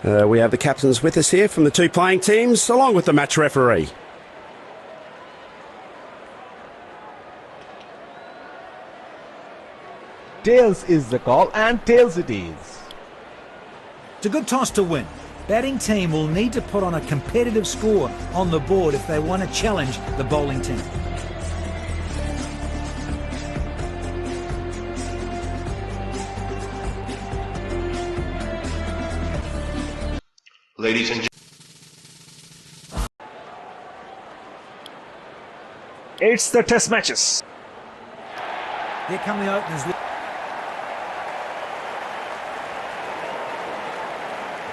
We have the captains with us here from the two playing teams, along with the match referee. Tails is the call, and tails it is. It's a good toss to win. Batting team will need to put on a competitive score on the board if they want to challenge the bowling team. Ladies and gentlemen, It's the test matches. Here come the openers.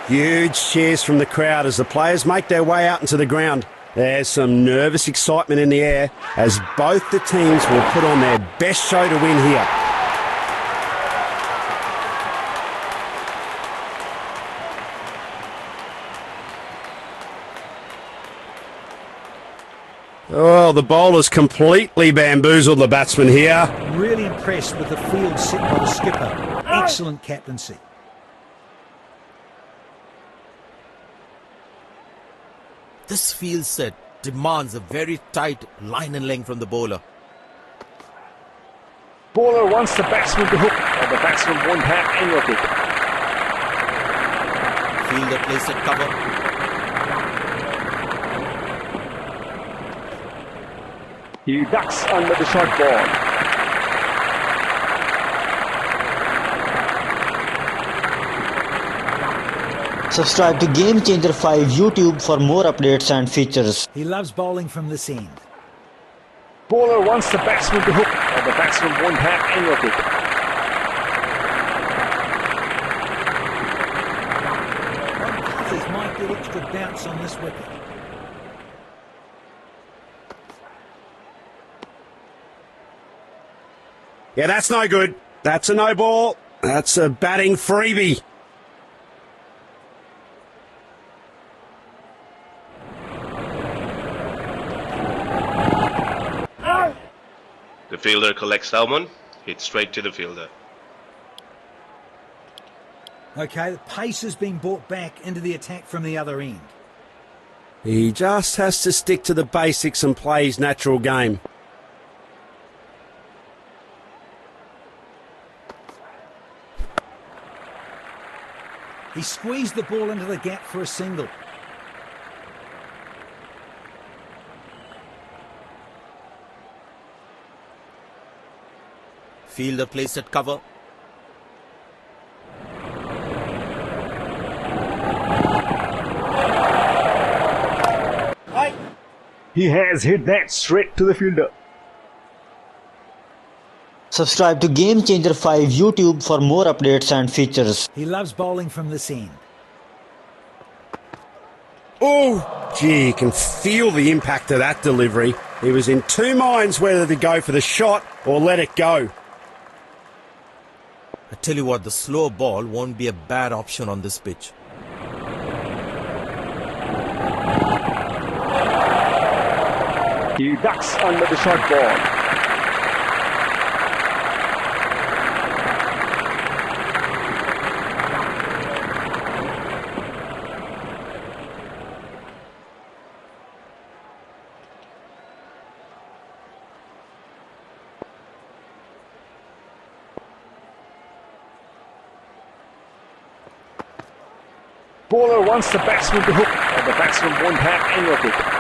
Huge cheers from the crowd as the players make their way out into the ground. There's some nervous excitement in the air as both the teams will put on their best show to win here. Oh, the bowler's completely bamboozled the batsman here. Really impressed with the field set by the skipper. Excellent captaincy. This field set demands a very tight line and length from the bowler. Bowler wants the batsman to hook, and the batsman won't have any of it. Fielder plays at cover. He ducks under the short ball. Subscribe to Game Changer 5 YouTube for more updates and features. He loves bowling from this end. Bowler wants the batsman to hook, and the batsman won't have any of it. Cutters might get extra bounce on this wicket. Yeah, that's no good. That's a no ball. That's a batting freebie. the fielder collects Salmon, hits straight to the fielder. Okay, the pace has been brought back into the attack from the other end. He just has to stick to the basics and play his natural game. He squeezed the ball into the gap for a single. Fielder placed at cover. He has hit that straight to the fielder. Subscribe to Game Changer 5 YouTube for more updates and features. He loves bowling from this end. Oh, gee, you can feel the impact of that delivery. He was in two minds whether to go for the shot or let it go. I tell you what, the slow ball won't be a bad option on this pitch. He ducks under the short ball. Bowler wants the batsman to hook, and the batsman won't have any of it.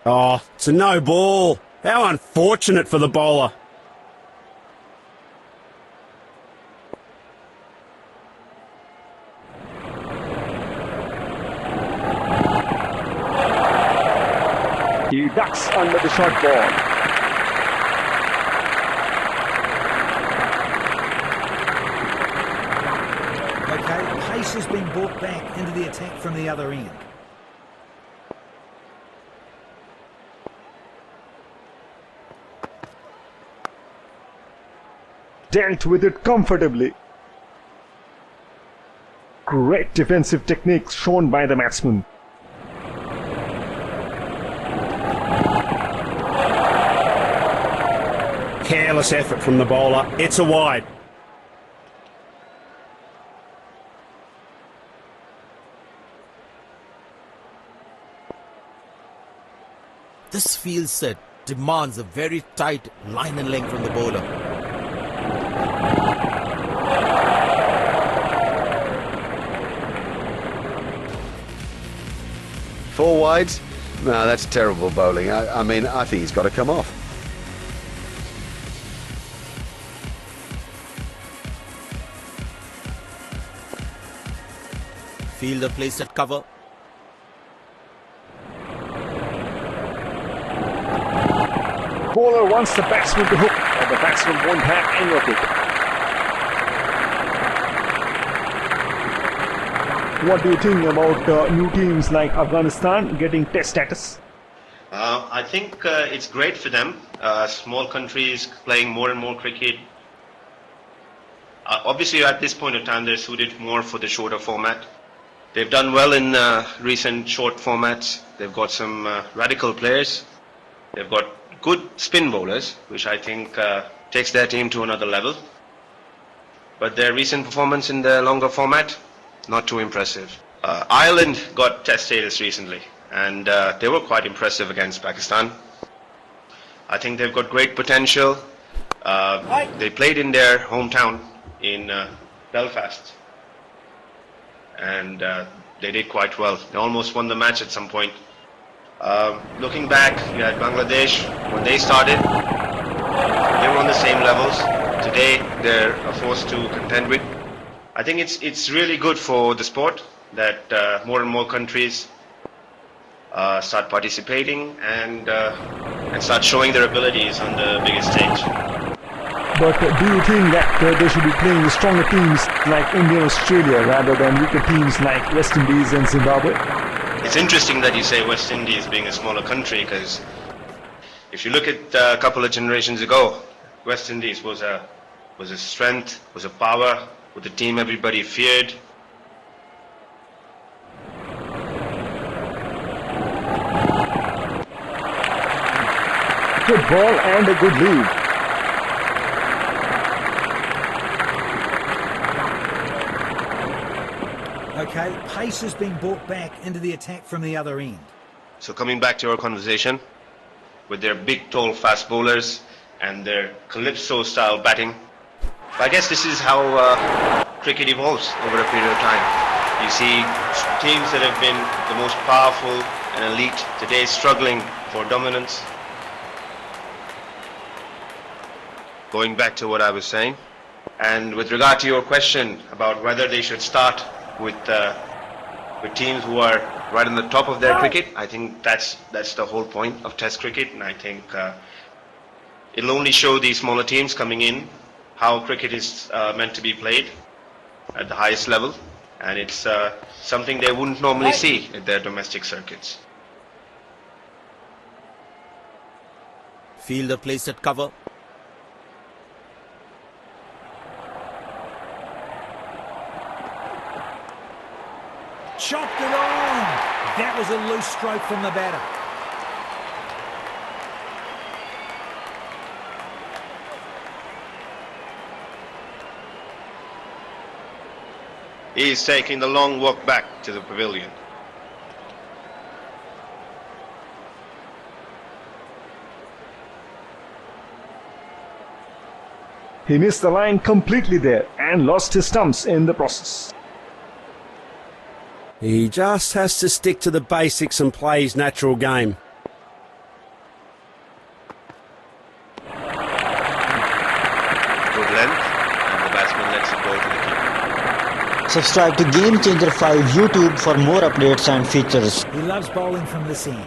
Oh, it's a no ball. How unfortunate for the bowler. He ducks under the short ball. Okay, pace has been brought back into the attack from the other end. Dealt with it comfortably. Great defensive techniques shown by the batsman. Careless effort from the bowler. It's a wide. This field set demands a very tight line and length from the bowler. Four wides? No, that's terrible bowling. I mean, I think he's got to come off. Fielder placed at cover. Bowler wants the batsman to hook, and the batsman won't have any of it. What do you think about new teams like Afghanistan getting test status? I think it's great for them. Small countries playing more and more cricket. Obviously, at this point of time, they're suited more for the shorter format. They've done well in recent short formats. They've got some radical players. They've got good spin bowlers, which I think takes their team to another level. But their recent performance in the longer format, not too impressive. Ireland got test status recently, and they were quite impressive against Pakistan. I think they've got great potential. They played in their hometown in Belfast, and they did quite well. They almost won the match at some point. Looking back, you had Bangladesh. When they started, they were on the same levels. Today, they're a force to contend with. I think it's really good for the sport that more and more countries start participating and start showing their abilities on the biggest stage. But do you think that they should be playing stronger teams like India and Australia rather than weaker teams like West Indies and Zimbabwe? It's interesting that you say West Indies being a smaller country, because if you look at a couple of generations ago, West Indies was a strength, was a power, with a team everybody feared. Good ball and a good lead. Okay, pace has been brought back into the attack from the other end. So coming back to our conversation, with their big, tall, fast bowlers and their calypso-style batting, I guess this is how cricket evolves over a period of time. You see teams that have been the most powerful and elite today struggling for dominance. Going back to what I was saying, and with regard to your question about whether they should start with teams who are right on the top of their cricket, I think that's the whole point of Test cricket, and I think it'll only show these smaller teams coming in how cricket is meant to be played at the highest level, and it's something they wouldn't normally see at their domestic circuits. Fielder placed at cover. Chopped it on! That was a loose stroke from the batter. He's taking the long walk back to the pavilion. He missed the line completely there and lost his stumps in the process. He just has to stick to the basics and play his natural game. Good length, and the batsman lets it go to the keeper. Subscribe to Game Changer 5 YouTube for more updates and features. He loves bowling from this end.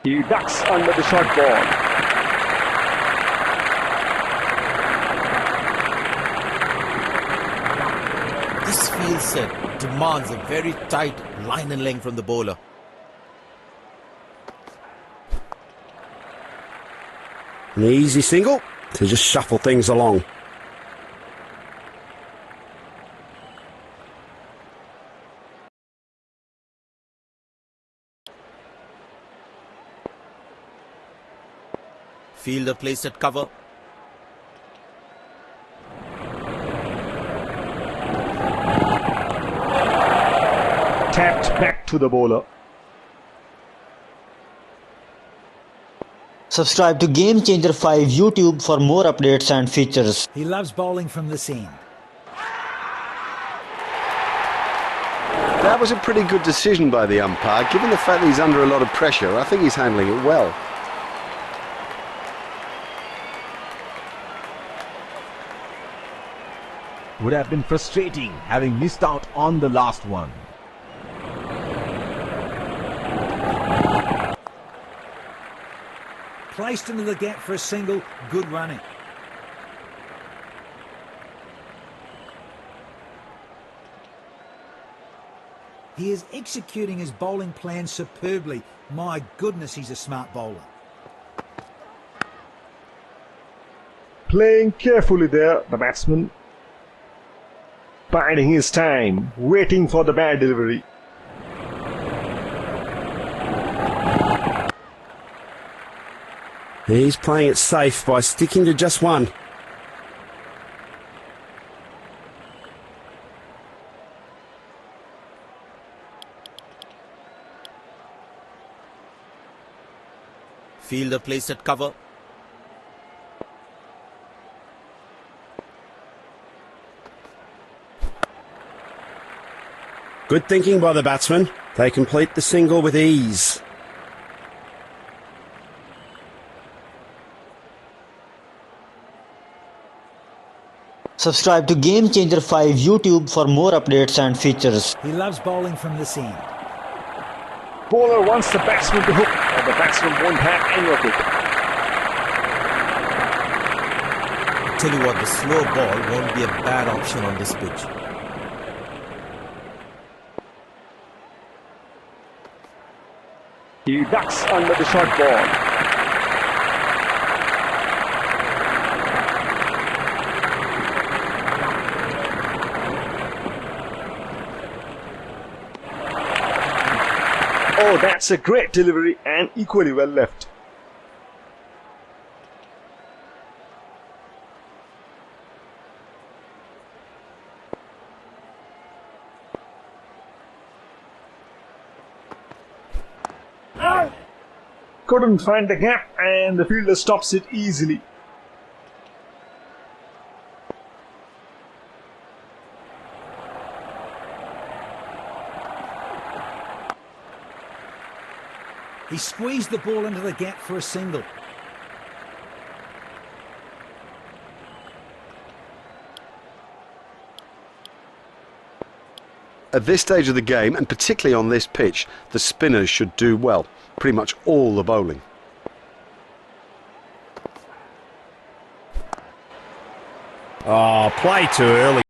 He ducks under the short ball. This field set demands a very tight line and length from the bowler. An easy single to just shuffle things along. Fielder placed at cover. Tapped back to the bowler. Subscribe to Game Changer 5 YouTube for more updates and features. He loves bowling from this end. That was a pretty good decision by the umpire. Given the fact that he's under a lot of pressure, I think he's handling it well. Would have been frustrating having missed out on the last one. Placed into the gap for a single. Good running. He is executing his bowling plan superbly. My goodness, he's a smart bowler. Playing carefully there, the batsman. Biding his time, waiting for the bad delivery. He's playing it safe by sticking to just one. Fielder placed at cover. Good thinking by the batsman. They complete the single with ease. Subscribe to Game Changer 5 YouTube for more updates and features. He loves bowling from this end. Bowler wants the batsman to hook, and the batsman won't have any of it. I tell you what, the slow ball won't be a bad option on this pitch. He ducks under the short ball. Oh, that's a great delivery and equally well left. Couldn't find the gap and the fielder stops it easily. He squeezed the ball into the gap for a single. At this stage of the game, and particularly on this pitch, the spinners should do well. Pretty much all the bowling. Oh, play too early.